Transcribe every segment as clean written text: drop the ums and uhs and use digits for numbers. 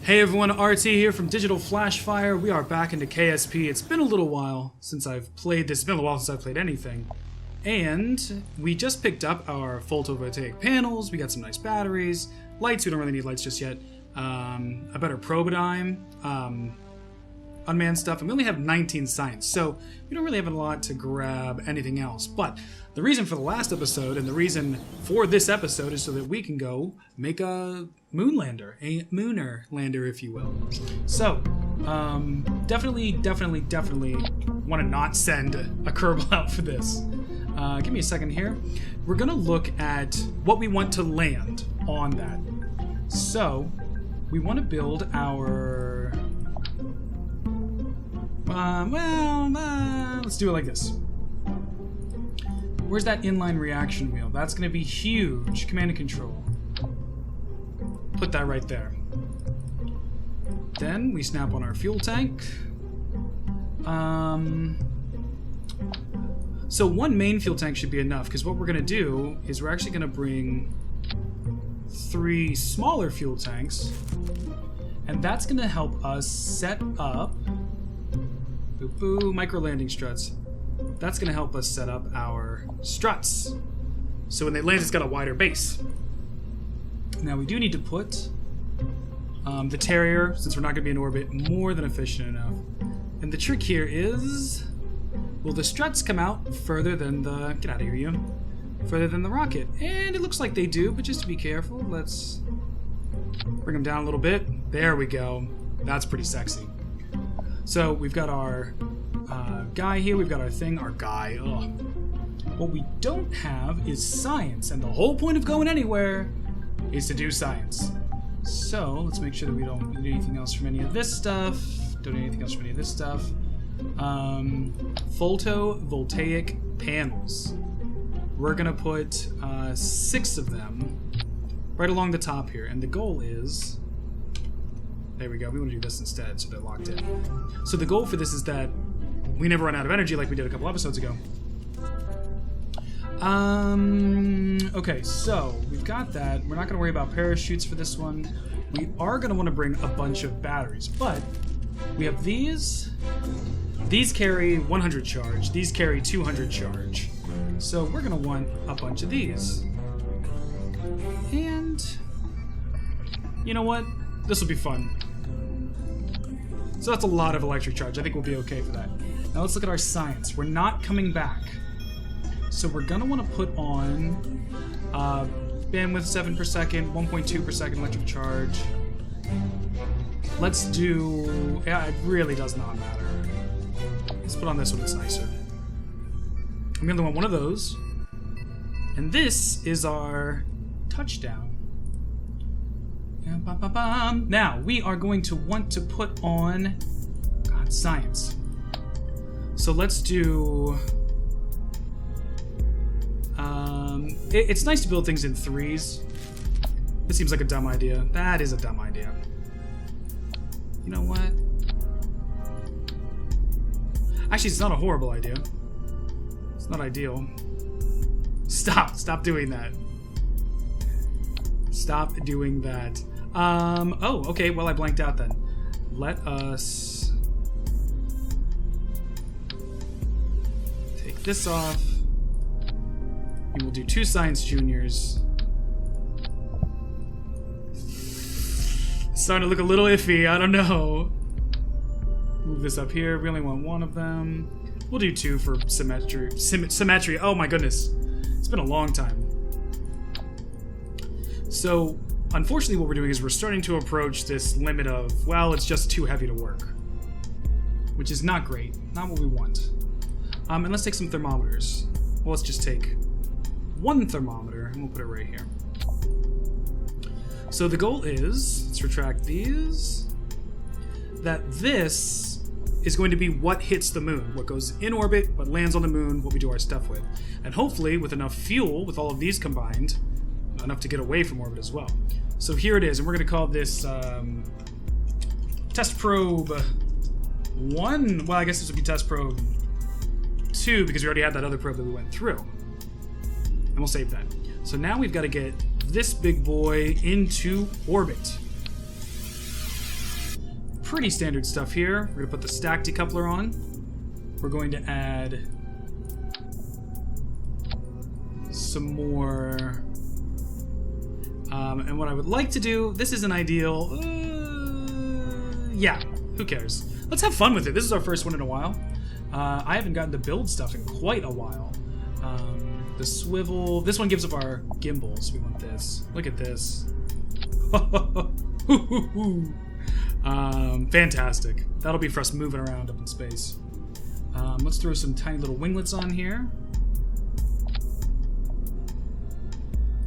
Hey everyone, RT here from Digital.Flash.Fire. We are back into KSP. It's been a little while since I've played this. It's been a while since I've played anything. And we just picked up our photovoltaic panels. We got some nice batteries. Lights, we don't really need lights just yet. A better protodyne. Unmanned stuff, and we only have 19 science, so we don't really have a lot to grab anything else. But the reason for the last episode, and the reason for this episode, is so that we can go make a moon lander, a mooner lander, if you will. So, definitely want to not send a Kerbal out for this. Give me a second here. We're gonna look at what we want to land on that. So, we want to build our... let's do it like this. Where's that inline reaction wheel? That's going to be huge. Command and control. Put that right there. Then we snap on our fuel tank. So one main fuel tank should be enough, because what we're going to do is we're actually going to bring 3 smaller fuel tanks, and that's going to help us set up micro landing struts. That's going to help us set up our struts. So when they land, it's got a wider base. Now we do need to put the Terrier, since we're not going to be in orbit, more than efficient enough. And the trick here is, will the struts come out further than the... Get out of here, you. Further than the rocket. And it looks like they do, but just to be careful, let's bring them down a little bit. There we go. That's pretty sexy. So we've got our guy here, we've got our thing, our guy. Ugh. What we don't have is science, and the whole point of going anywhere is to do science. So let's make sure that we don't need anything else from any of this stuff. Don't need anything else from any of this stuff. Photovoltaic panels. We're gonna put 6 of them right along the top here, and the goal is... There we go. We want to do this instead, so they're locked in. So the goal for this is that we never run out of energy like we did a couple episodes ago. Okay, so we've got that. We're not going to worry about parachutes for this one. We are going to want to bring a bunch of batteries, but we have these. These carry 100 charge. These carry 200 charge. So we're going to want a bunch of these. And you know what? This will be fun. So that's a lot of electric charge. I think we'll be okay for that. Now let's look at our science. We're not coming back. So we're going to want to put on bandwidth 7 per second, 1.2 per second electric charge. Let's do... Yeah, it really does not matter. Let's put on this one, it's nicer. I'm going to want one of those. And this is our touchdown. Now, we are going to want to put on science. So let's do... it's nice to build things in 3s. This seems like a dumb idea. That is a dumb idea. You know what? Actually, it's not a horrible idea. It's not ideal. Stop doing that. Stop doing that. Oh, okay, well I blanked out then. Let us take this off. And we'll do 2 science juniors. It's starting to look a little iffy, I don't know. Move this up here, we only want 1 of them. We'll do 2 for symmetry. Symmetry, oh my goodness. It's been a long time. So, unfortunately what we're doing is we're starting to approach this limit of, well, it's just too heavy to work. Which is not great. Not what we want. And let's take some thermometers. Well, let's just take 1 thermometer, and we'll put it right here. So the goal is, let's retract these, that this is going to be what hits the moon. What goes in orbit, what lands on the moon, what we do our stuff with. And hopefully, with enough fuel, with all of these combined, enough to get away from orbit as well. So here it is, and we're going to call this Test Probe 1. Well, I guess this would be Test Probe 2, because we already had that other probe that we went through. And we'll save that. So now we've got to get this big boy into orbit. pretty standard stuff here. We're gonna put the stack decoupler on. We're going to add some more. And what I would like to do, this isn't ideal. Yeah, who cares? Let's have fun with it. This is our first one in a while. I haven't gotten to build stuff in quite a while. The swivel, this one gives up our gimbals. We want this. Look at this. Fantastic. That'll be for us moving around up in space. Let's throw some tiny little winglets on here.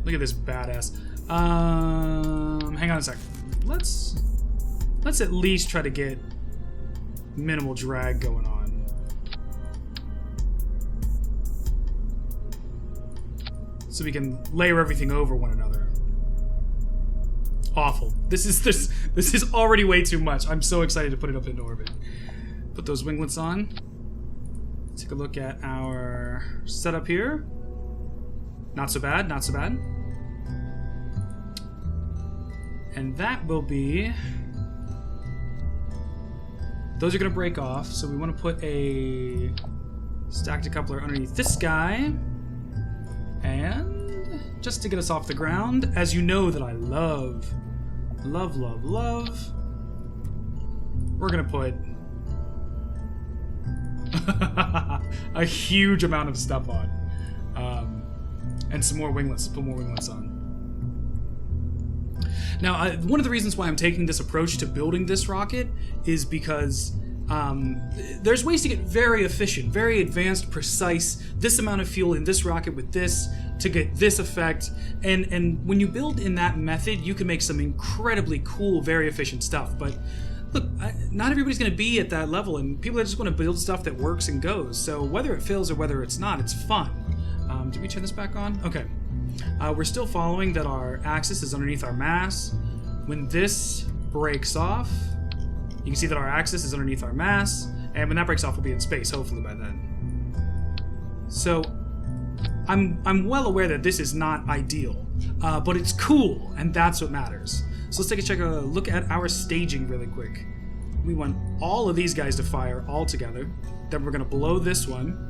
Look at this badass. Hang on a sec. Let's at least try to get minimal drag going on. So we can layer everything over one another. Awful. This is already way too much. I'm so excited to put it up into orbit. Put those winglets on. Take a look at our setup here. Not so bad, not so bad. And that will be... Those are going to break off, so we want to put a stack decoupler underneath this guy. And just to get us off the ground, as you know that I love, we're going to put a huge amount of stuff on. And some more winglets, put more winglets on. Now, one of the reasons why I'm taking this approach to building this rocket is because there's ways to get very efficient, very advanced, precise, this amount of fuel in this rocket with this to get this effect. And when you build in that method, you can make some incredibly cool, very efficient stuff. But look, not everybody's going to be at that level, and people are just going to build stuff that works and goes. So whether it fails or whether it's not, it's fun. Did we turn this back on? Okay. We're still following that our axis is underneath our mass. When this breaks off, you can see that our axis is underneath our mass, and when that breaks off, we'll be in space, hopefully by then. So, I'm well aware that this is not ideal, but it's cool, and that's what matters. So let's take a look at our staging really quick. We want all of these guys to fire all together. Then we're going to blow this one.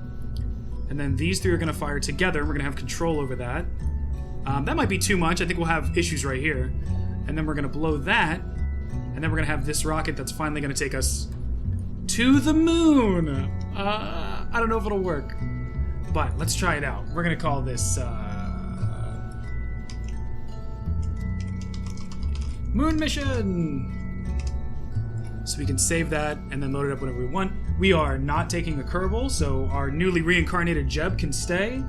And then these three are going to fire together, and we're going to have control over that. That might be too much. I think we'll have issues right here. And then we're going to blow that. And then we're going to have this rocket that's finally going to take us to the moon. I don't know if it'll work. But let's try it out. We're going to call this... Moon Mission! So we can save that and then load it up whenever we want. We are not taking a Kerbal, so our newly reincarnated Jeb can stay.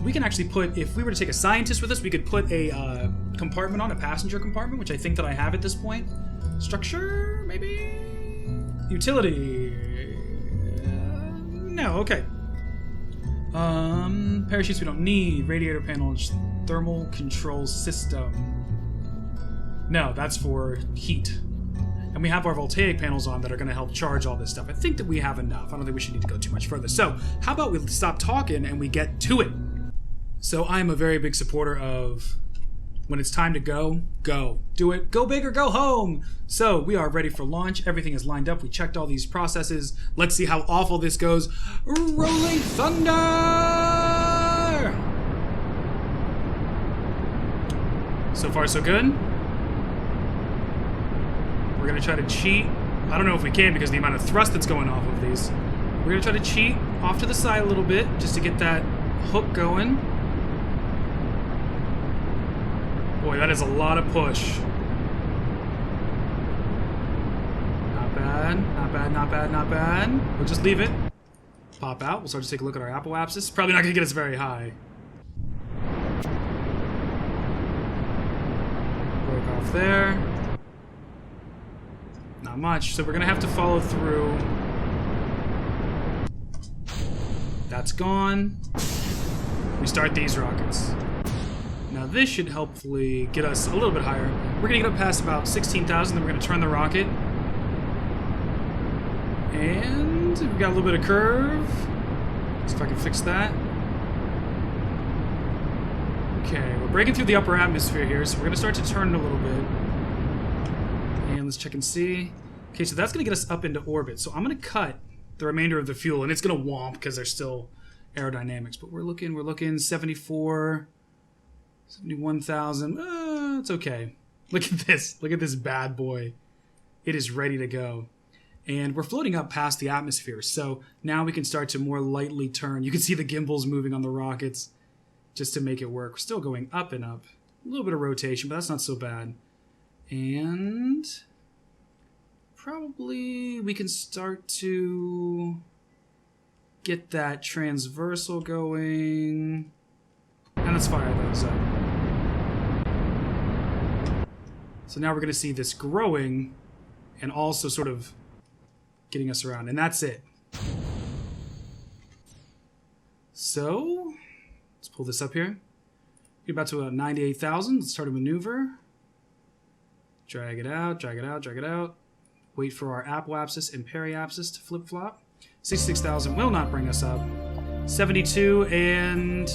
We can actually put, if we were to take a scientist with us, we could put a compartment on, a passenger compartment, which I think that I have at this point. Structure, maybe? Utility. No, okay. Parachutes we don't need. Radiator panels, thermal control system. No, that's for heat. And we have our voltaic panels on that are going to help charge all this stuff. I think that we have enough. I don't think we should need to go too much further. So, how about we stop talking and we get to it? So, I'm a very big supporter of when it's time to go, go. Do it. Go big or go home. So, we are ready for launch. Everything is lined up. We checked all these processes. Let's see how awful this goes. Rolling thunder! So far, so good. We're going to try to cheat. I don't know if we can because of the amount of thrust that's going off of these. We're going to try to cheat off to the side a little bit just to get that hook going. Boy, that is a lot of push. Not bad, not bad, not bad, not bad. We'll just leave it. Pop out. We'll start to take a look at our apoapsis. Probably not going to get us very high. Break off there. Not much, so we're gonna have to follow through. That's gone. We start these rockets. Now this should hopefully get us a little bit higher. We're gonna get up past about 16,000, then we're gonna turn the rocket. And we got a little bit of curve. See if I can fix that. Okay, we're breaking through the upper atmosphere here, so we're gonna start to turn it a little bit. let's check and see. Okay, so that's going to get us up into orbit. So I'm going to cut the remainder of the fuel, and it's going to womp because there's still aerodynamics. But we're looking 74, 71,000. It's okay. Look at this. Look at this bad boy. It is ready to go. And we're floating up past the atmosphere, so now we can start to more lightly turn. You can see the gimbals moving on the rockets just to make it work. We're still going up and up. A little bit of rotation, but that's not so bad. And probably we can start to get that transversal going. And let's fire those up. So now we're going to see this growing and also sort of getting us around. And that's it. So let's pull this up here. Get about to 98,000. Let's start a maneuver. Drag it out, drag it out, drag it out. Wait for our apoapsis and periapsis to flip-flop. 66,000 will not bring us up. 72 and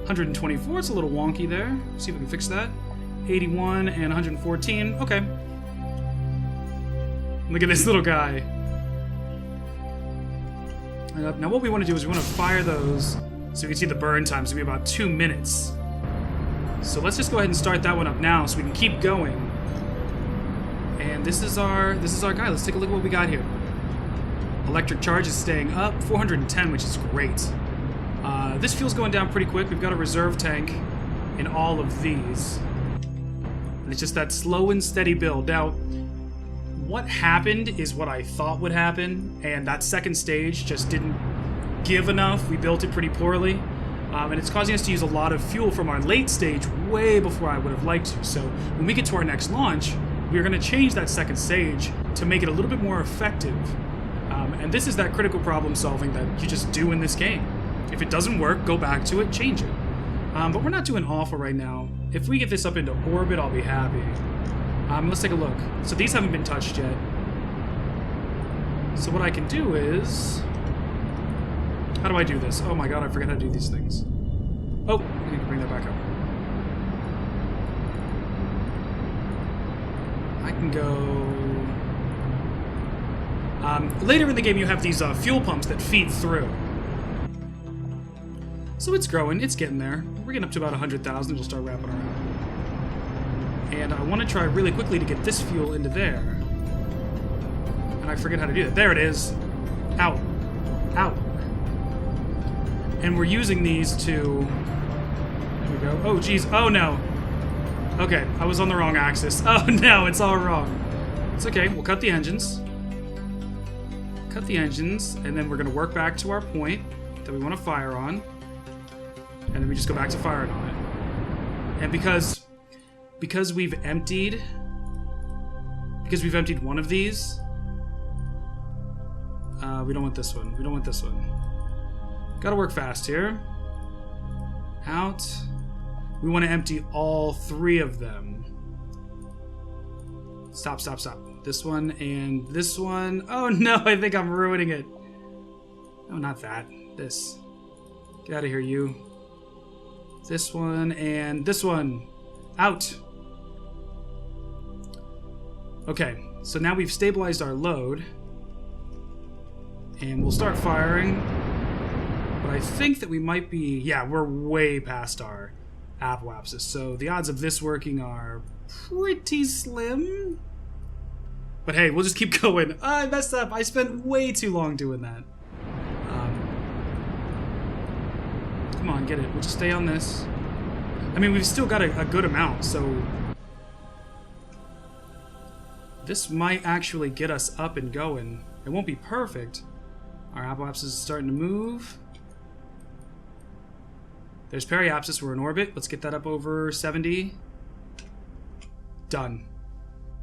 124. It's a little wonky there. See if we can fix that. 81 and 114. Okay. Look at this little guy. And now what we want to do is we want to fire those so we can see the burn time. It's going to be about 2 minutes. So let's just go ahead and start that one up now so we can keep going. And this is our guy. Let's take a look at what we got here. Electric charge is staying up, 410, which is great. This fuel's going down pretty quick. We've got a reserve tank in all of these. And it's just that slow and steady build. Now, what happened is what I thought would happen, and that second stage just didn't give enough. We built it pretty poorly. And it's causing us to use a lot of fuel from our late stage way before I would have liked to. So when we get to our next launch, we're going to change that second stage to make it a little bit more effective. And this is that critical problem solving that you just do in this game. If it doesn't work, go back to it, change it. But we're not doing awful right now. If we get this up into orbit, I'll be happy. Let's take a look. So these haven't been touched yet. So what I can do is... How do I do this? Oh my god, I forgot how to do these things. Oh, I need to bring that back up. I can go... later in the game you have these fuel pumps that feed through. So it's growing, it's getting there. We're getting up to about 100,000, it'll start wrapping around. And I want to try really quickly to get this fuel into there. And I forget how to do that. There it is. Out. Out. And we're using these to... There we go. Oh, geez. Oh, no. Okay, I was on the wrong axis. Oh, no, it's all wrong. It's okay. We'll cut the engines. Cut the engines, and then we're going to work back to our point that we want to fire on. And then we just go back to firing on it. And because we've emptied one of these, we don't want this one. We don't want this one. Gotta work fast here. Out. We want to empty all 3 of them. Stop, stop, stop. This one and this one. Oh no, I think I'm ruining it. No, not that. This. Get out of here, you. This one and this one. Out. Okay, so now we've stabilized our load. And we'll start firing. But I think that we might be... Yeah, we're way past our apoapsis. So the odds of this working are pretty slim. But hey, we'll just keep going. I messed up. I spent way too long doing that. Come on, get it. We'll just stay on this. I mean, we've still got a good amount, so... This might actually get us up and going. It won't be perfect. Our apoapsis is starting to move. There's periapsis. We're in orbit. Let's get that up over 70. Done.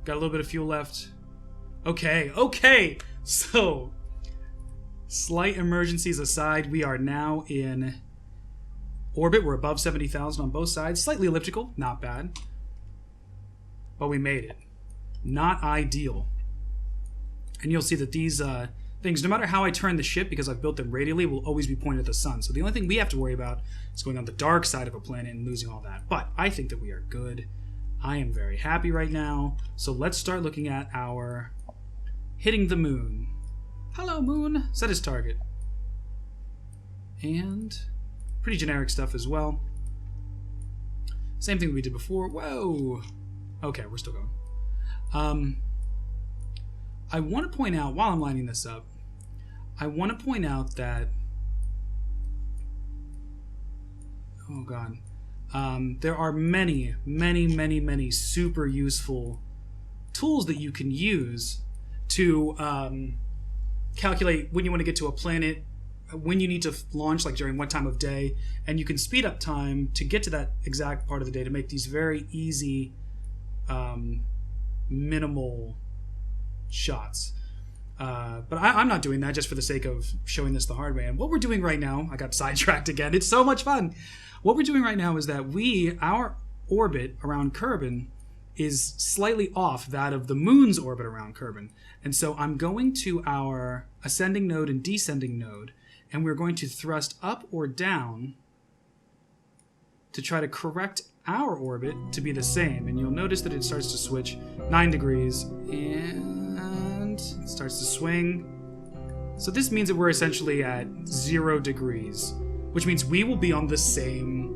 Got a little bit of fuel left. Okay, okay. So, slight emergencies aside, we are now in orbit. We're above 70,000 on both sides. Slightly elliptical. Not bad. But we made it. Not ideal. And you'll see that these things, no matter how I turn the ship, because I've built them radially, will always be pointed at the sun. So the only thing we have to worry about is going on the dark side of a planet and losing all that. But I think that we are good. I am very happy right now. So let's start looking at our hitting the moon. Hello, moon. Set as target. And pretty generic stuff as well. Same thing we did before. Whoa. Okay, we're still going. I want to point out, while I'm lining this up, I want to point out that... Oh, God. There are many super useful tools that you can use to calculate when you want to get to a planet, when you need to launch, like during what time of day, and you can speed up time to get to that exact part of the day to make these very easy, minimal shots. But I'm not doing that just for the sake of showing this the hard way. And what we're doing right now, I got sidetracked again. It's so much fun. What we're doing right now is that our orbit around Kerbin is slightly off that of the moon's orbit around Kerbin. And so I'm going to our ascending node and descending node, and we're going to thrust up or down to try to correct our orbit to be the same. And you'll notice that it starts to switch 9 degrees and it starts to swing. So this means that we're essentially at 0 degrees, which means we will be on the same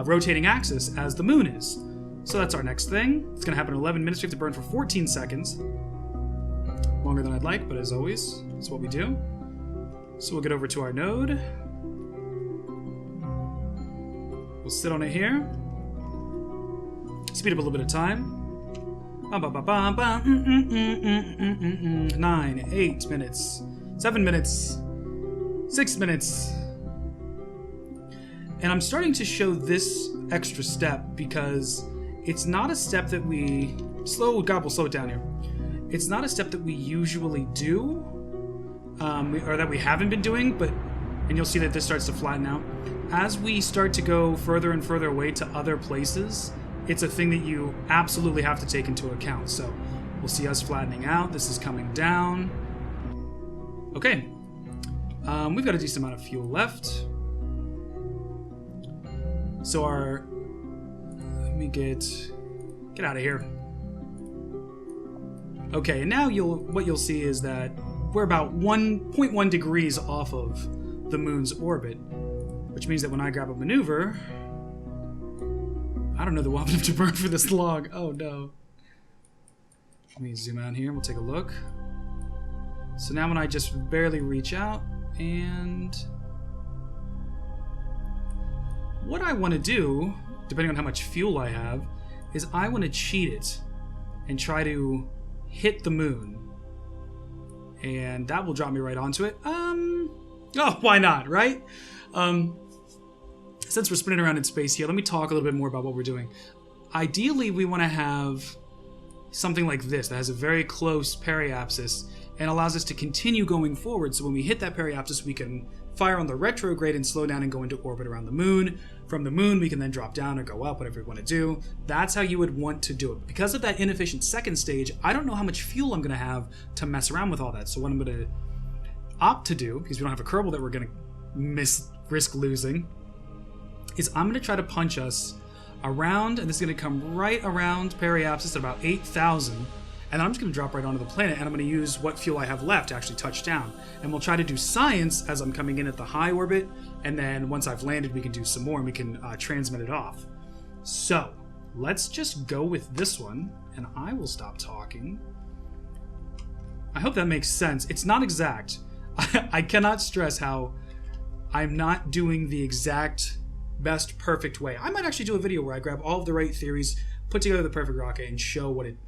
rotating axis as the moon is. So that's our next thing. It's going to happen in 11 minutes. We have to burn for 14 seconds. Longer than I'd like, but as always, that's what we do. So we'll get over to our node. We'll sit on it here. Speed up a little bit of time. 9, 8 minutes, 7 minutes, 6 minutes. And I'm starting to show this extra step because it's not a step that we... God, we'll slow it down here. It's not a step that we usually do, or that we haven't been doing, and you'll see that this starts to flatten out. As we start to go further and further away to other places, it's a thing that you absolutely have to take into account. So we'll see us flattening out. This is coming down. Okay. We've got a decent amount of fuel left. So let me get out of here. Okay, and now what you'll see is that we're about 1.1 degrees off of the moon's orbit, which means that when I grab a maneuver, I don't know that we'll have enough to burn for this long. Oh no. Let me zoom out here and we'll take a look. So now when I just barely reach out, and what I want to do, depending on how much fuel I have, is I want to cheat it and try to hit the moon. And that will drop me right onto it. Oh, why not, right? Since we're spinning around in space here, let me talk a little bit more about what we're doing. Ideally, we want to have something like this that has a very close periapsis and allows us to continue going forward. So when we hit that periapsis, we can fire on the retrograde and slow down and go into orbit around the moon. From the moon, we can then drop down or go up, whatever we want to do. That's how you would want to do it. Because of that inefficient second stage, I don't know how much fuel I'm going to have to mess around with all that. So what I'm going to opt to do, because we don't have a Kerbal that we're going to risk losing, is I'm going to try to punch us around, and this is going to come right around periapsis at about 8,000, and then I'm just going to drop right onto the planet, and I'm going to use what fuel I have left to actually touch down. And we'll try to do science as I'm coming in at the high orbit, and then once I've landed, we can do some more, and we can transmit it off. So, let's just go with this one, and I will stop talking. I hope that makes sense. It's not exact. I cannot stress how I'm not doing the exact best perfect way. I might actually do a video where I grab all of the right theories, put together the perfect rocket, and show what it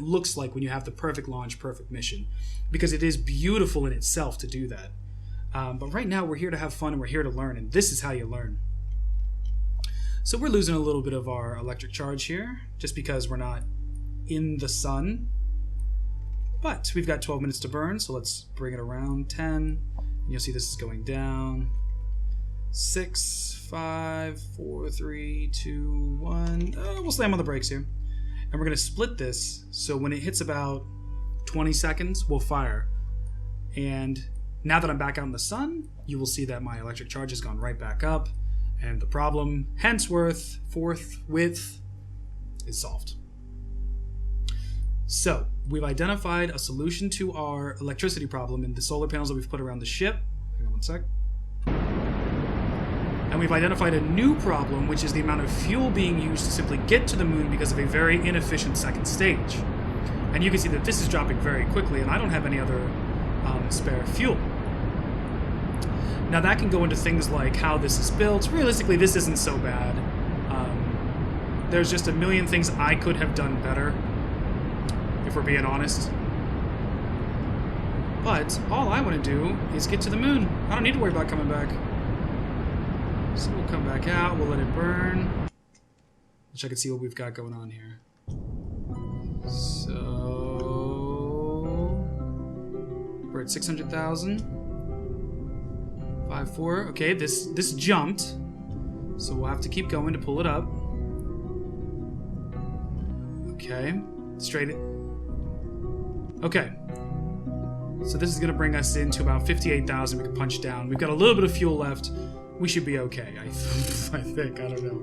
looks like when you have the perfect launch, perfect mission, because it is beautiful in itself to do that. But right now we're here to have fun and we're here to learn, and this is how you learn. So we're losing a little bit of our electric charge here just because we're not in the sun, but we've got 12 minutes to burn, so let's bring it around 10, and you'll see this is going down. 6, 5, 4, 3, 2, 1. We'll slam on the brakes here. And we're going to split this, so when it hits about 20 seconds, we'll fire. And now that I'm back out in the sun, you will see that my electric charge has gone right back up. And the problem, henceforth, is solved. So, we've identified a solution to our electricity problem in the solar panels that we've put around the ship. Hang on one sec. And we've identified a new problem, which is the amount of fuel being used to simply get to the moon because of a very inefficient second stage. And you can see that this is dropping very quickly, and I don't have any other spare fuel. Now that can go into things like how this is built. Realistically, this isn't so bad. There's just a million things I could have done better, if we're being honest. But all I want to do is get to the moon. I don't need to worry about coming back. So we'll come back out, we'll let it burn. Wish I could see what we've got going on here. So we're at 600,000. 5.4. Okay, this jumped. So we'll have to keep going to pull it up. Okay. Straight it. Okay. So this is going to bring us into about 58,000. We can punch down. We've got a little bit of fuel left. We should be okay, I think. I don't know.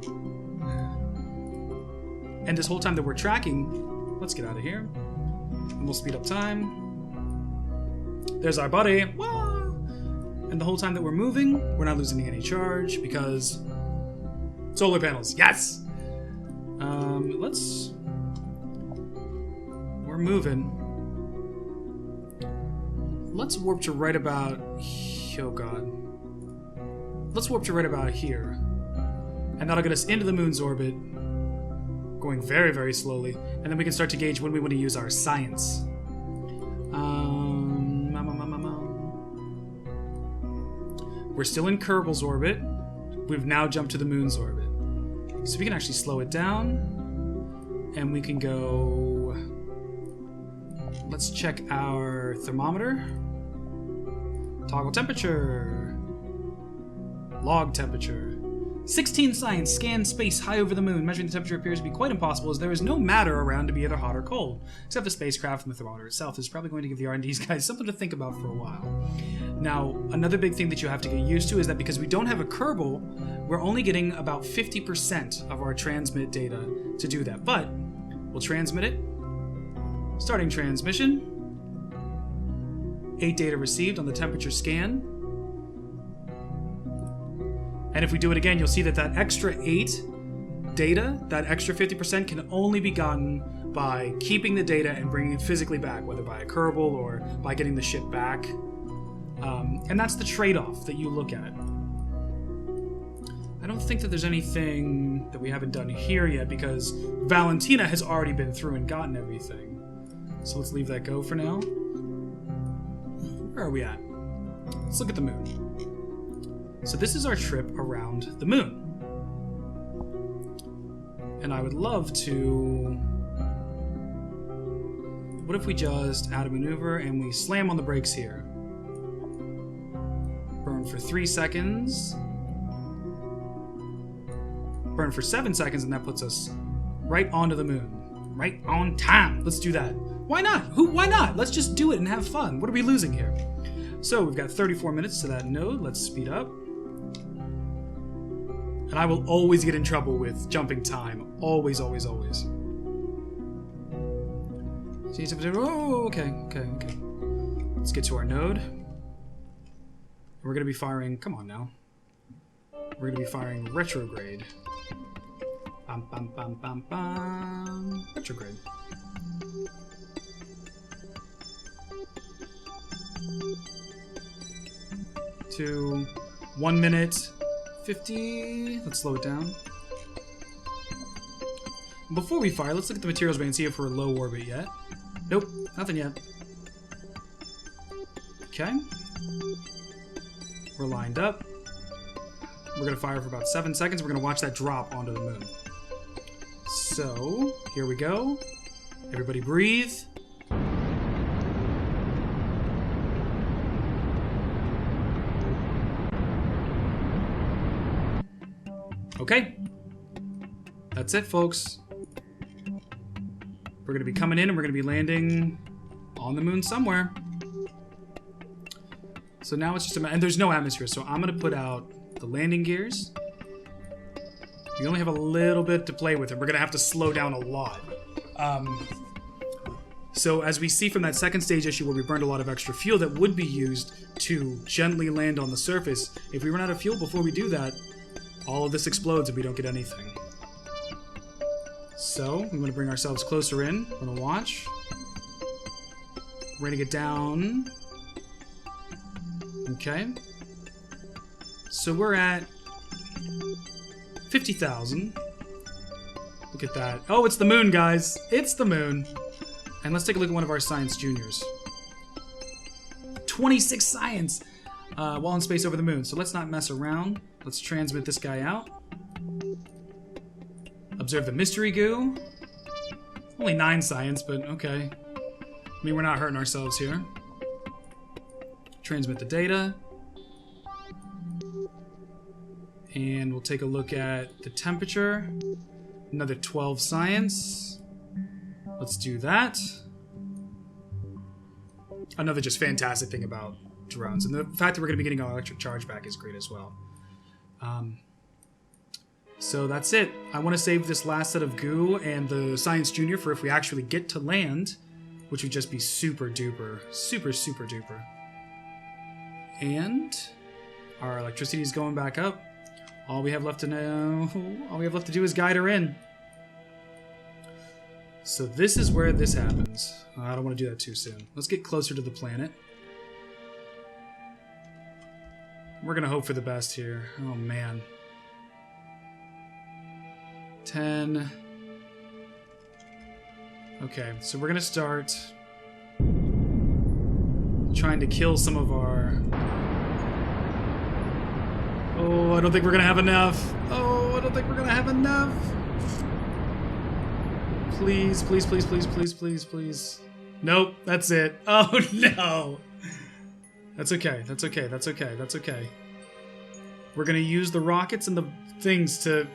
And this whole time that we're tracking, let's get out of here. And we'll speed up time. There's our buddy. Whoa! And the whole time that we're moving, we're not losing any charge because solar panels. Yes! We're moving. Let's warp to right about... Oh, God. Let's warp to right about here. And that'll get us into the moon's orbit, going very, very slowly. And then we can start to gauge when we want to use our science. We're still in Kerbal's orbit. We've now jumped to the moon's orbit. So we can actually slow it down. And we can go... Let's check our thermometer. Toggle temperature. Log temperature. 16 science. Scan space high over the moon. Measuring the temperature appears to be quite impossible as there is no matter around to be either hot or cold. Except the spacecraft and the thermometer itself is probably going to give the R&D guys something to think about for a while. Now, another big thing that you have to get used to is that because we don't have a Kerbal, we're only getting about 50% of our transmit data to do that. But we'll transmit it. Starting transmission. 8 data received on the temperature scan. And if we do it again, you'll see that that extra 8 data, that extra 50% can only be gotten by keeping the data and bringing it physically back, whether by a Kerbal or by getting the ship back. And that's the trade-off that you look at. I don't think that there's anything that we haven't done here yet because Valentina has already been through and gotten everything. So let's leave that go for now. Where are we at? Let's look at the moon. So this is our trip around the moon. And I would love to... What if we just add a maneuver and we slam on the brakes here? Burn for 3 seconds. Burn for 7 seconds, and that puts us right onto the moon. Right on time. Let's do that. Why not? Why not? Let's just do it and have fun. What are we losing here? So we've got 34 minutes to that node. Let's speed up. And I will always get in trouble with jumping time. Always, always, always. Oh, okay. Let's get to our node. We're going to be firing... Come on now. We're going to be firing retrograde. Bam, bam, bam, bam, bam. Retrograde. To 1 minute 50. Let's slow it down. Before we fire, let's look at the materials bay and see if we're low orbit yet. Nope, nothing yet. Okay. We're lined up. We're going to fire for about 7 seconds. We're going to watch that drop onto the moon. So, here we go. Everybody breathe. Okay. That's it, folks. We're going to be coming in and we're going to be landing on the moon somewhere. So now it's just and there's no atmosphere, so I'm going to put out the landing gears. We only have a little bit to play with, and we're going to have to slow down a lot. So as we see from that second stage issue where we burned a lot of extra fuel that would be used to gently land on the surface, if we run out of fuel before we do that, all of this explodes and we don't get anything. So we want to bring ourselves closer in. We're going to watch. We're going to get down. Okay. So we're at 50,000. Look at that. Oh, it's the moon, guys. It's the moon. And let's take a look at one of our science juniors. 26 science while in space over the moon. So let's not mess around. Let's transmit this guy out. Observe the mystery goo. Only 9 science, but okay. I mean, we're not hurting ourselves here. Transmit the data. And we'll take a look at the temperature. Another 12 science. Let's do that. Another just fantastic thing about drones. And the fact that we're going to be getting our electric charge back is great as well. So that's it. I want to save this last set of goo and the Science Junior for if we actually get to land, which would just be super duper. Super, super duper. And our electricity is going back up. All we have left to do is guide her in. So this is where this happens. I don't want to do that too soon. Let's get closer to the planet. We're going to hope for the best here. Oh, man. 10. Okay, so we're going to start trying to kill some of our... Oh, I don't think we're going to have enough. Oh, I don't think we're going to have enough. Please, please, please, please, please, please, please. Nope, that's it. Oh, no. That's okay, that's okay, that's okay, that's okay. We're going to use the rockets and the things to...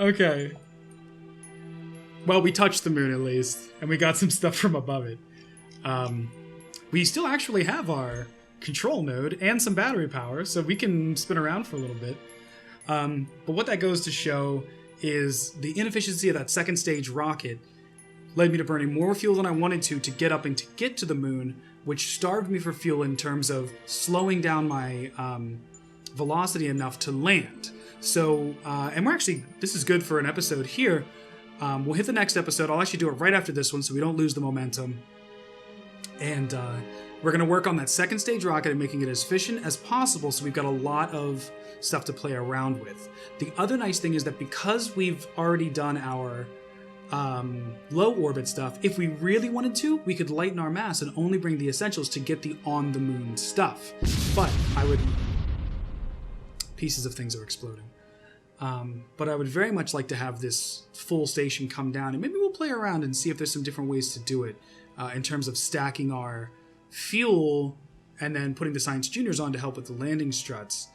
Okay. Well, we touched the moon at least, and we got some stuff from above it. We still actually have our control node and some battery power, so we can spin around for a little bit. But what that goes to show is the inefficiency of that second stage rocket led me to burning more fuel than I wanted to get up and to get to the moon, which starved me for fuel in terms of slowing down my velocity enough to land. So, and we're actually, this is good for an episode here. We'll hit the next episode. I'll actually do it right after this one so we don't lose the momentum. And we're going to work on that second stage rocket and making it as efficient as possible so we've got a lot of stuff to play around with. The other nice thing is that because we've already done our low orbit stuff, if we really wanted to, we could lighten our mass and only bring the essentials to get the on the moon stuff. But I would... Pieces of things are exploding. But I would very much like to have this full station come down, and maybe we'll play around and see if there's some different ways to do it in terms of stacking our fuel and then putting the Science Juniors on to help with the landing struts,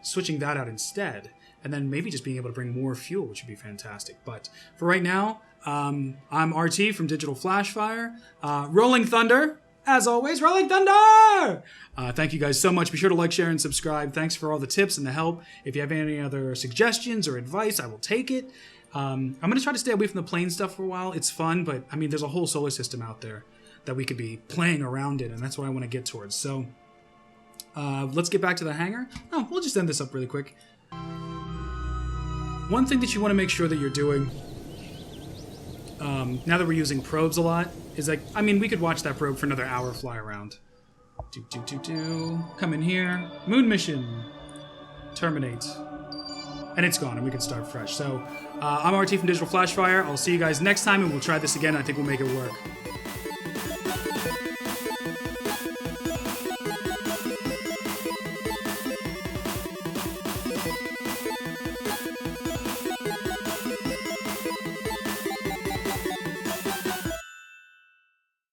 switching that out instead, and then maybe just being able to bring more fuel, which would be fantastic. But for right now, I'm RT from Digital.Flash.Fire. Rolling Thunder, as always, Rolling Thunder! Thank you guys so much. Be sure to like, share, and subscribe. Thanks for all the tips and the help. If you have any other suggestions or advice, I will take it. I'm going to try to stay away from the plane stuff for a while. It's fun, but I mean, there's a whole solar system out there that we could be playing around in, and that's what I want to get towards. So let's get back to the hangar. Oh, we'll just end this up really quick. One thing that you want to make sure that you're doing, now that we're using probes a lot, is like, I mean, we could watch that probe for another hour fly around. Come in here. Moon mission. Terminate. And it's gone, and we can start fresh. So, I'm RT from Digital.Flash.Fire. I'll see you guys next time, and we'll try this again. I think we'll make it work.